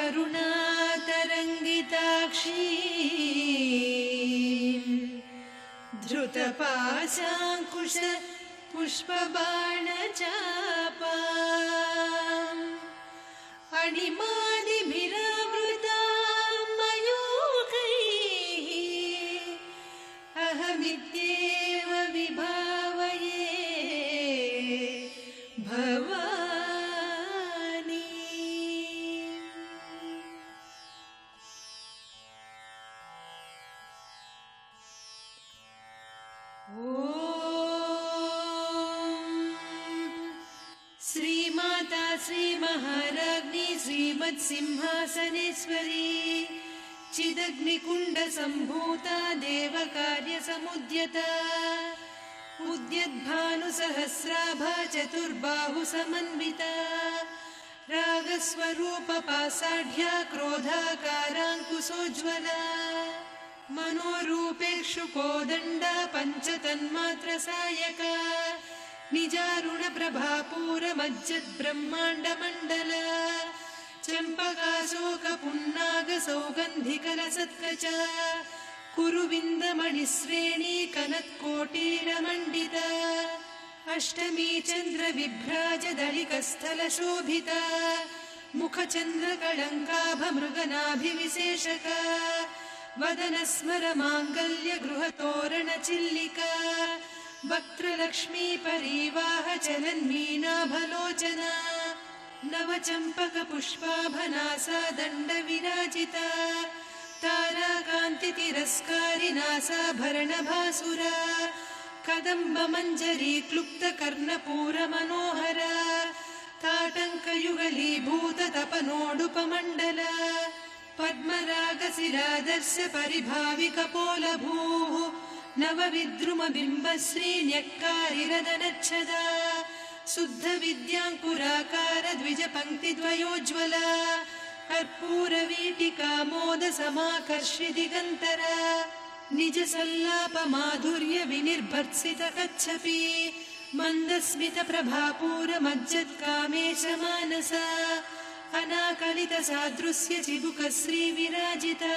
करुणातरङ्गिताक्षी धृतपाशाङ्कुश पुष्पबाणचापा अणिमादिभिरावृता मयूखैः अहमित्येव विभावये भवानी। श्रीमाता श्रीमहाराज्ञी श्रीमत्सिंहासनेश्वरी चिदग्निकुण्डसम्भूता देवकार्यसमुद्यता उद्यद्भानुसहस्राभा चतुर्बाहुसमन्विता रागस्वरूपपाषाढ्या क्रोधाकाराङ्कुशोज्ज्वला मनोरूपेक्षुकोदण्डा पञ्चतन्मात्रसायका निजारुणप्रभापूरमज्जद्ब्रह्माण्डमण्डला चम्पकाशोकपुन्नागसौगन्धिकलसत्कचा कुरुविन्दमणिश्रेणी कनत्कोटीरमण्डिता अष्टमी चन्द्रविभ्राजदलिकस्थलशोभिता मुखचन्द्रकळङ्काभमृगनाभिविशेषका वदनस्मरमाङ्गल्यगृहतोरणचिल्लिका वक्त्रलक्ष्मी परिवाहचलन्मीनाभलोचना नवचम्पकपुष्पाभनासा दण्डविराजिता ताराकान्तितिरस्कारिनासाभरणभासुरा कदम्बमञ्जरी क्लुप्तकर्णपूरमनोहरा ताटङ्कयुगलीभूततपनोडुपमण्डला पद्मरागशिलादर्श परिभाविकपोलभूः नवविद्रुमबिम्बश्रीन्यक्कारिरदनच्छदा शुद्धविद्याङ्कुराकार द्विजपङ्क्तिद्वयोज्ज्वला कर्पूरवीटिकामोदसमाकर्षि दिगन्तरा निजसल्लापमाधुर्यविनिर्भर्त्सितकच्छपि मन्दस्मितप्रभापूरमज्जत्कामेशमानसा अनाकलितसादृश्य चिबुकश्रीविराजिता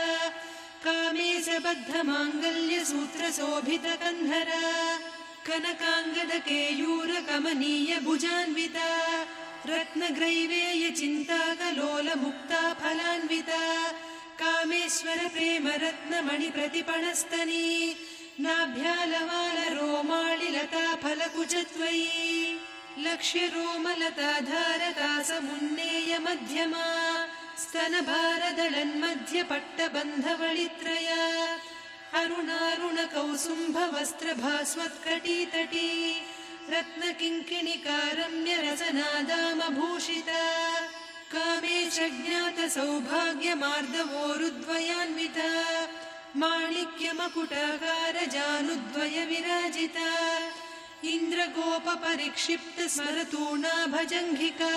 कामेशबद्धमाङ्गल्यसूत्रशोभितकन्धरा कनकाङ्गदकेयूरकमनीयभुजान्विता रत्नग्रैवेयचिन्ताकलोलमुक्ता फलान्विता कामेश्वरप्रेमरत्नमणिप्रतिपणस्तनी नाभ्यालवालरोमाळिलता फलकुचत्वयी लक्ष्यरोमलताधारकासमुन्नेयमध्यमा स्तनभारदलन्मध्यपट्टबन्धवळित्रया अरुणारुणकौसुम्भवस्त्रभास्वत्कटीतटी रत्नकिङ्किणिकारम्यरसनादामभूषिता कामेशज्ञातसौभाग्यमार्दवोरुद्वयान्विता माणिक्यमकुटाकारजानुद्वयविराजिता इन्द्रगोपपरिक्षिप्तस्मरतूणाभजङ्घिका